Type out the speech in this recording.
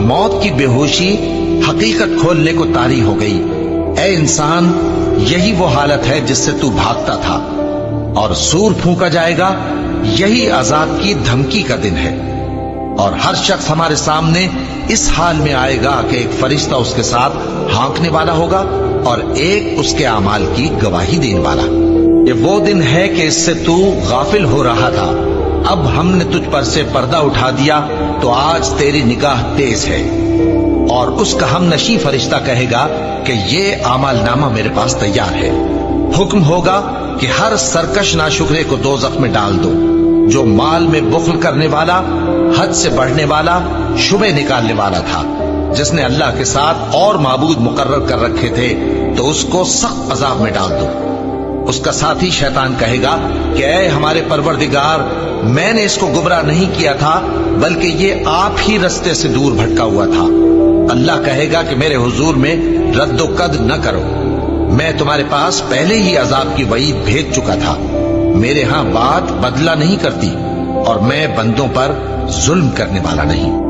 موت کی بے ہوشی حقیقت کھولنے کو طاری ہو گئی۔ اے انسان، یہی وہ حالت ہے جس سے تو بھاگتا تھا، اور سور پھونکا جائے گا، یہی عذاب کی دھمکی کا دن ہے۔ اور ہر شخص ہمارے سامنے اس حال میں آئے گا کہ ایک فرشتہ اس کے ساتھ ہانکنے والا ہوگا اور ایک اس کے اعمال کی گواہی دینے والا۔ یہ وہ دن ہے کہ اس سے تو غافل ہو رہا تھا، اب ہم نے تجھ پر سے پردہ اٹھا دیا تو آج تیری نگاہ تیز ہے۔ اور اس کا ہم نشیں فرشتہ کہے گا کہ یہ اعمال نامہ میرے پاس تیار ہے۔ حکم ہوگا کہ ہر سرکش ناشکرے کو دوزخ میں ڈال دو، جو مال میں بخل کرنے والا، حد سے بڑھنے والا، شبہ نکالنے والا تھا، جس نے اللہ کے ساتھ اور معبود مقرر کر رکھے تھے، تو اس کو سخت عذاب میں ڈال دو۔ اس کا ساتھی شیطان کہے گا کہ اے ہمارے پروردگار، میں نے اس کو گمراہ نہیں کیا تھا بلکہ یہ آپ ہی رستے سے دور بھٹکا ہوا تھا۔ اللہ کہے گا کہ میرے حضور میں رد و قد نہ کرو، میں تمہارے پاس پہلے ہی عذاب کی وعید بھیج چکا تھا۔ میرے ہاں بات بدلہ نہیں کرتی، اور میں بندوں پر ظلم کرنے والا نہیں۔